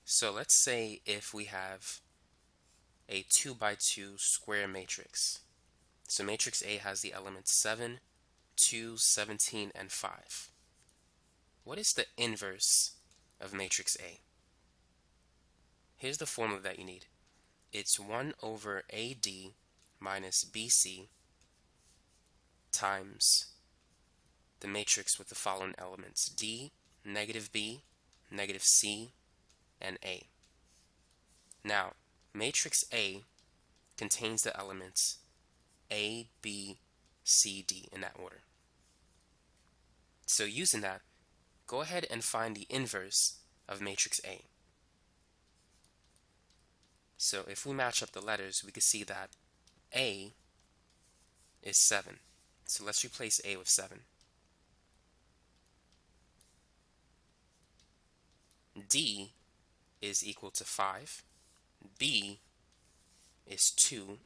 So let's say if we have a 2 by 2 square matrix. So matrix A has the elements 7, 2, 17, and 5. What is the inverse of matrix A? Here's the formula that you need. It's 1 over AD minus BC times the matrix with the following elements: D, negative B, negative C, and A. Now, matrix A contains the elements A, B, C, D in that order. So using that, go ahead and find the inverse of matrix A. So if we match up the letters, we can see that A is 7. So let's replace A with 7. D is equal to 5. B is 2.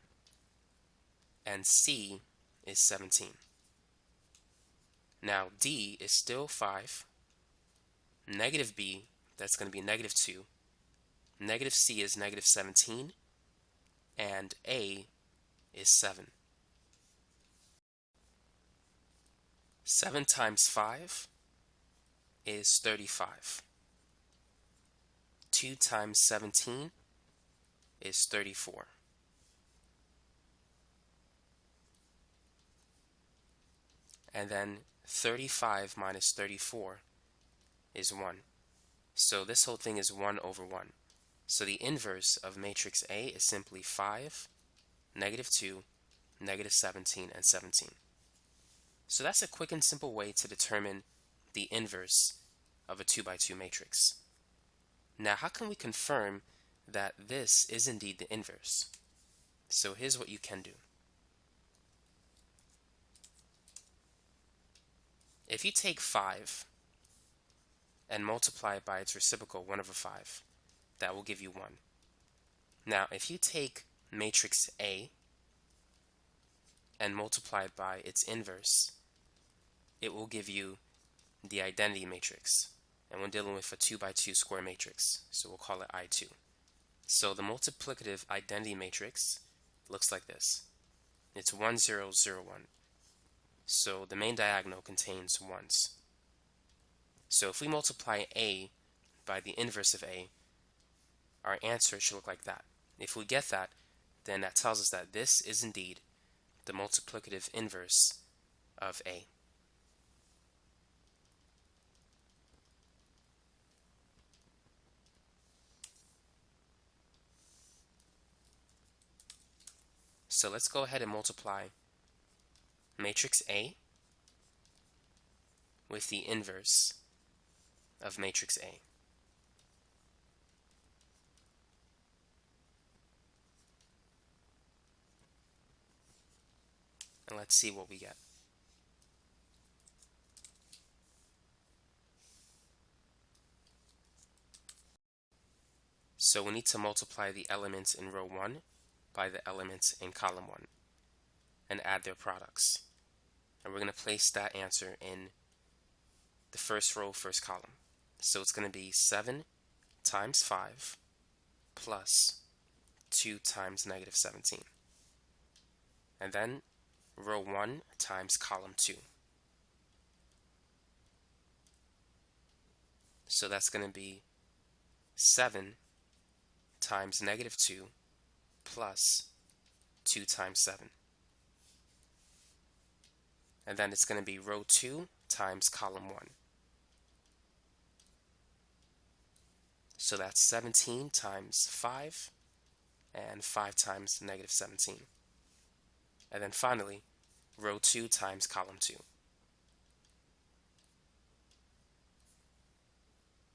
And C is 17. Now D is still 5. Negative B, that's going to be negative 2. Negative C is negative 17. And A is 7. 7 times 5 is 35. 2 times 17 is 34. And then 35 minus 34 is 1. So this whole thing is 1 over 1. So the inverse of matrix A is simply 5, negative 2, negative 17, and 17. So that's a quick and simple way to determine the inverse of a 2 by 2 matrix. Now, how can we confirm that this is indeed the inverse? So here's what you can do. If you take 5 and multiply it by its reciprocal, 1 over 5, that will give you 1. Now, if you take matrix A and multiply it by its inverse, it will give you the identity matrix. And we're dealing with a 2 by 2 square matrix, so we'll call it I2. So the multiplicative identity matrix looks like this. It's 1, 0, 0, 1. So the main diagonal contains 1s. So if we multiply A by the inverse of A, our answer should look like that. If we get that, then that tells us that this is indeed the multiplicative inverse of A. So let's go ahead and multiply matrix A with the inverse of matrix A. And let's see what we get. So we need to multiply the elements in row 1 by the elements in column 1 and add their products. And we're going to place that answer in the first row, first column. So it's going to be 7 times 5 plus 2 times negative 17. And then row 1 times column 2. So that's going to be 7 times negative 2 plus 2 times 7. And then it's going to be row 2 times column 1. So that's 17 times 5 and 5 times negative 17. And then finally, row 2 times column 2.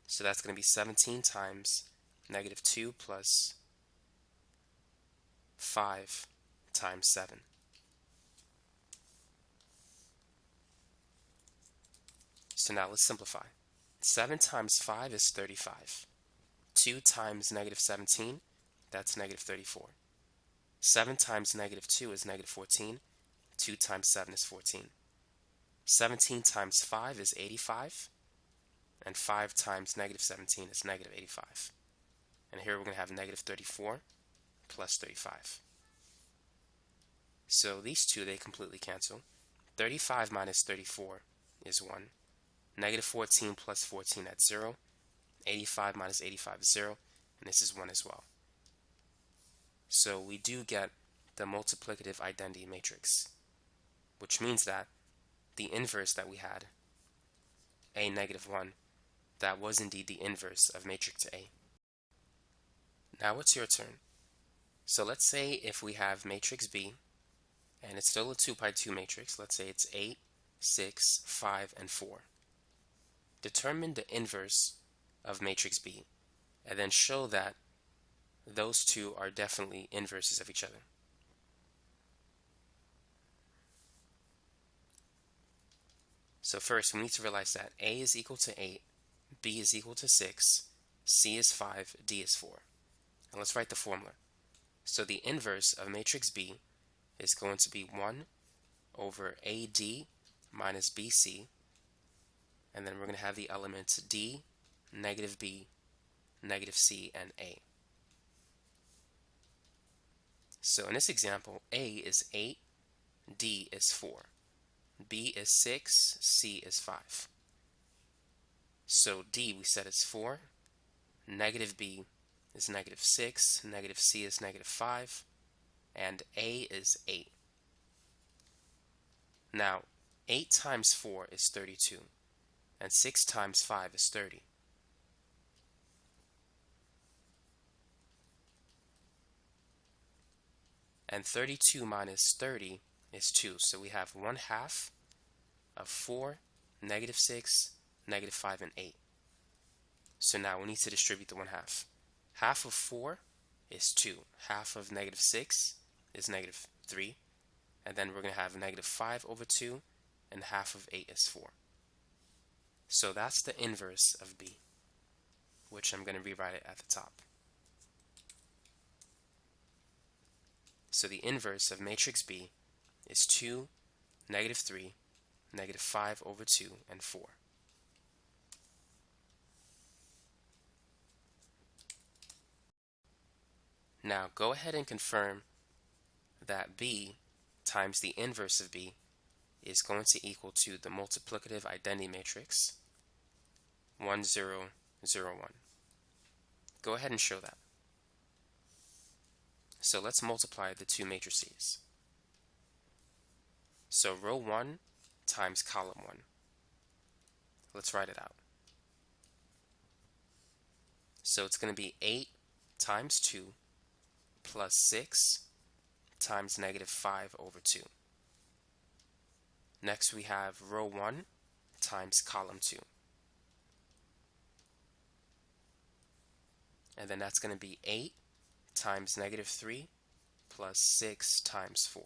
So that's going to be 17 times negative 2 plus 5 times 7. So now let's simplify. 7 times 5 is 35. 2 times negative 17, that's negative 34. 7 times negative 2 is negative 14. 2 times 7 is 14. 17 times 5 is 85. And 5 times negative 17 is negative 85. And here we're going to have negative 34 plus 35. So these two, they completely cancel. 35 minus 34 is 1. Negative 14 plus 14, that's 0. 85 minus 85 is 0. And this is 1 as well. So we do get the multiplicative identity matrix, which means that the inverse that we had, A negative 1, that was indeed the inverse of matrix A. Now it's your turn. So let's say if we have matrix B, and it's still a 2 by 2 matrix, let's say it's 8, 6, 5, and 4. Determine the inverse of matrix B, and then show that those two are definitely inverses of each other. So first, we need to realize that A is equal to 8, B is equal to 6, C is 5, D is 4. And let's write the formula. So the inverse of matrix B is going to be 1 over AD minus BC, and then we're going to have the elements D, negative B, negative C, and A. So in this example, A is 8, D is 4, B is 6, C is 5. So D, we said is 4, negative B is negative 6, negative C is negative 5, and A is 8. Now, 8 times 4 is 32, and 6 times 5 is 30. And 32 minus 30 is 2, so we have 1/2 of 4, negative 6, negative 5, and 8. So now we need to distribute the 1/2. Half of 4 is 2. Half of negative 6 is negative 3. And then we're going to have negative 5 over 2, and half of 8 is 4. So that's the inverse of B, which I'm going to rewrite it at the top. So the inverse of matrix B is 2, negative 3, negative 5 over 2, and 4. Now go ahead and confirm that B times the inverse of B is going to equal to the multiplicative identity matrix 1, 0, 0, 1. Go ahead and show that. So let's multiply the two matrices. So row 1 times column 1. Let's write it out. So it's going to be 8 times 2 plus 6 times negative 5 over 2. Next we have row 1 times column 2. And then that's going to be 8 times negative 3 plus 6 times 4.